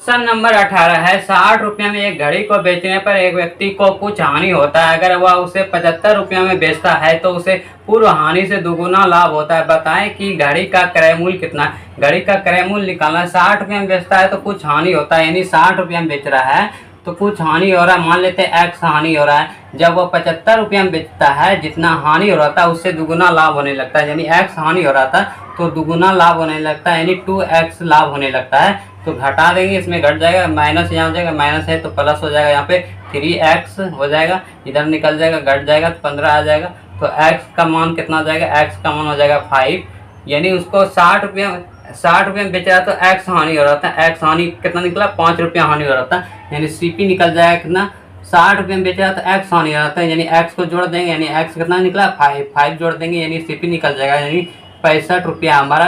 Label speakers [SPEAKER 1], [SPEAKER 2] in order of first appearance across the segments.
[SPEAKER 1] Question number 18 है 60 रुपये में एक घड़ी को बेचने पर एक व्यक्ति को कुछ हानि होता है। अगर वह उसे 75 रुपये में बेचता है तो उसे पूर्व हानि से दुगुना लाभ होता है। बताएं कि घड़ी का क्रय मूल्य कितना है। घड़ी का क्रय मूल्य निकालना है। 60 रुपये में बेचता है तो कुछ हानि होता है, यानी 60 रुपये में बेच रहा है तो कुछ हानि हो रहा है। मान लेते हैं एक्स हानि हो रहा है। जब वह 75 रुपये में बेचता है, जितना हानि हो रहा था उससे दुगुना लाभ होने लगता है, यानी एक्स हानि हो रहा था तो दुगुना लाभ होने लगता है, यानी 2x लाभ होने लगता है। तो घटा देंगे, इसमें घट जाएगा, माइनस यहाँ हो जाएगा, माइनस है तो प्लस हो जाएगा, यहाँ पे 3x हो जाएगा, इधर निकल जाएगा, घट जाएगा तो 15 आ जाएगा। तो x का मान कितना हो जाएगा, x का मान हो जाएगा 5, यानी उसको 60 रुपये में बेच रहा था तो x हानि हो रहा था। x हानि कितना निकला, 5 रुपये हानि हो रहा था, यानी CP निकल जाएगा कितना, 60 रुपये में बेच रहा था, x हानि हो रहा था, यानी x को जोड़ देंगे, यानी x कितना निकला 5 जोड़ देंगे, यानी CP निकल जाएगा, यानी 65 रुपया हमारा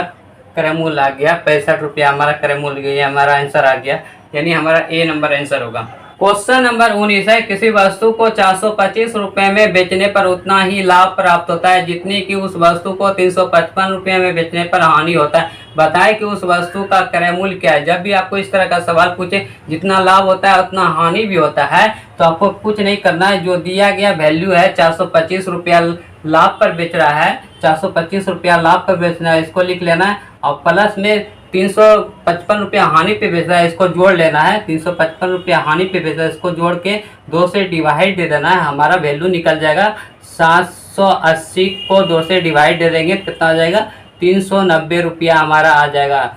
[SPEAKER 1] क्रय मूल्य आ गया। 65 रुपया हमारा क्रय मूल्य, ये हमारा आंसर आ गया, यानी हमारा A नंबर आंसर होगा। क्वेश्चन नंबर 19 है किसी वस्तु को 425 रुपये में बेचने पर उतना ही लाभ प्राप्त होता है जितनी कि उस वस्तु को 355 रुपये में बेचने पर हानि होता है। बताएं कि उस वस्तु का क्रय मूल्य क्या है। जब भी आपको इस तरह का सवाल पूछे, जितना लाभ होता है उतना हानि भी होता है, तो आपको कुछ नहीं करना है। जो दिया गया वैल्यू है 425 रुपया लाभ पर बेच रहा है, 425 रुपया लाभ पर बेचना है, इसको लिख लेना है, और प्लस में 355 रुपया हानि पे बेच रहा है, इसको जोड़ लेना है। 355 रुपया हानि पे बेच रहा है, इसको जोड़ के 2 से डिवाइड दे देना है, हमारा वैल्यू निकल जाएगा 780 को 2 से डिवाइड दे देंगे, कितना आ जाएगा 390 रुपया हमारा आ जाएगा।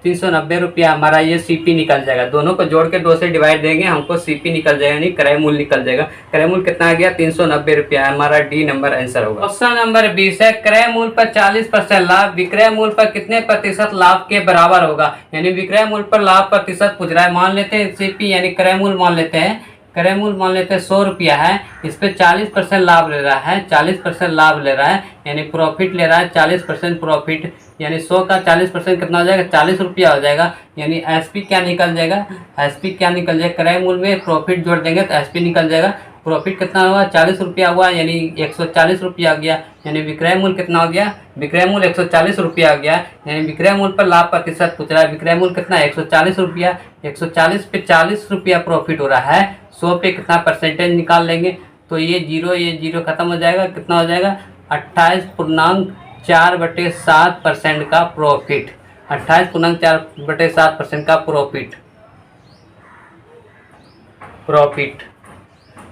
[SPEAKER 1] 390 रुपया हमारा ये CP निकल जाएगा। दोनों को जोड़ के 2 से डिवाइड देंगे, हमको CP निकल जाएगा, यानी क्रय मूल्य निकल जाएगा। क्रय मूल्य कितना आ गया, 390 रुपया, हमारा D नंबर आंसर होगा। क्वेश्चन नंबर 20 है क्रय मूल्य पर 40% लाभ विक्रय मूल्य पर कितने प्रतिशत लाभ के बराबर होगा। यानी विक्रय मूल्य पर लाभ प्रतिशत पूछ रहा है। मान लेते हैं CP यानी क्रय मूल्य मान लेते हैं, क्रय मूल्य मान लेते हैं 100 रुपया है, इस पर 40% लाभ ले रहा है, 40% लाभ ले रहा है, यानी प्रॉफिट ले रहा है 40% प्रॉफिट, यानी 100 का 40% कितना हो जाएगा, 40 रुपया हो जाएगा, यानी SP क्या निकल जाएगा, SP क्या निकल जाएगा, क्रय मूल्य में प्रॉफिट जोड़ देंगे तो SP निकल जाएगा। प्रॉफिट कितना हुआ, 40 रुपया हुआ, यानी 140 रुपया आ गया, यानी विक्रय मूल्य कितना हो गया, विक्रय मूल्य 140 रुपया आ गया, यानी विक्रय मूल्य पर लाभ प्रतिशत पूछ रहा है। विक्रय मूल्य कितना है, 140 रुपया, 140 पे 40 रुपया प्रॉफिट हो रहा है, 100 पे कितना परसेंटेज निकाल लेंगे, तो ये जीरो खत्म हो जाएगा, कितना हो जाएगा 28.4/7% का प्रॉफिट, 28.4/7% का प्रॉफिट,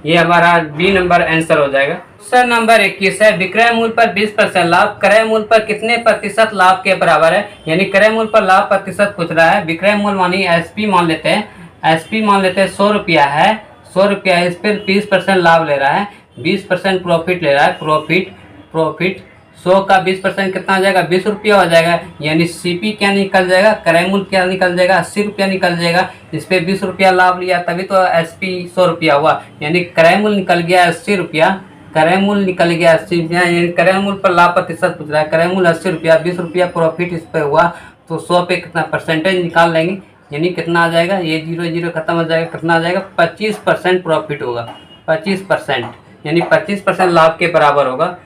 [SPEAKER 1] ये हमारा B नंबर आंसर हो जाएगा। क्वेश्चन नंबर 21 है विक्रय मूल्य पर 20% लाभ क्रय मूल्य पर कितने प्रतिशत लाभ के बराबर है। यानी क्रय मूल्य पर लाभ प्रतिशत पूछ रहा है। विक्रय मूल्य मानी SP मान लेते हैं, SP मान लेते हैं 100 रुपया है, 100 रुपया है, इस पर 20% लाभ ले रहा है, 20% प्रॉफिट ले रहा है, प्रॉफिट 100 का 20% कितना आ जाएगा, 20 रुपया हो जाएगा, यानी CP क्या निकल जाएगा, क्रय मूल्य क्या निकल जाएगा, 80 रुपया निकल जाएगा। इस पर 20 रुपया लाभ लिया तभी तो SP 100 रुपया हुआ, यानी क्रय मूल्य निकल गया 80 रुपया, क्रय मूल्य निकल गया 80 रुपया, यानी क्रय मूल्य पर लाभ प्रतिशत पूछ रहा है। क्रय मूल्य 80 रुपया, 20 रुपया प्रॉफिट इस पर हुआ, तो 100 पे कितना परसेंटेज निकाल लेंगे, यानी कितना आ जाएगा, ये 0 खत्म हो जाएगा, कितना आ जाएगा 25% प्रॉफिट होगा, 25%, यानी 25% लाभ के बराबर होगा।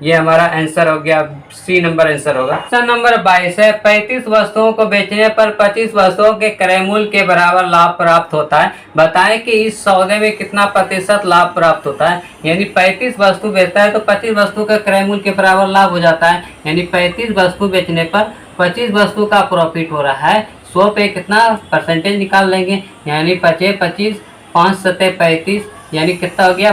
[SPEAKER 1] ये हमारा आंसर हो गया, C नंबर आंसर होगा। क्वेश्चन नंबर 22 है 35 वस्तुओं को बेचने पर 25 वस्तुओं के क्रय मूल्य के बराबर लाभ प्राप्त होता है। बताएं कि इस सौदे में कितना प्रतिशत लाभ प्राप्त होता है। यानी 35 वस्तु बेचता है तो 25 वस्तु का क्रय मूल्य के बराबर लाभ हो जाता है, यानी 35 वस्तु बेचने पर 25 वस्तु का प्रॉफिट हो रहा है, 100 पे कितना परसेंटेज निकाल लेंगे, यानी 25 5 7 35, यानी कितना हो गया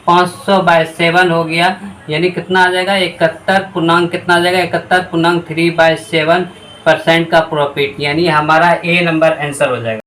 [SPEAKER 1] 500/7 हो गया, यानी कितना आ जाएगा 71 पूर्णांक कितना आ जाएगा 71.3/7% का प्रॉफिट, यानी हमारा A नंबर आंसर हो जाएगा।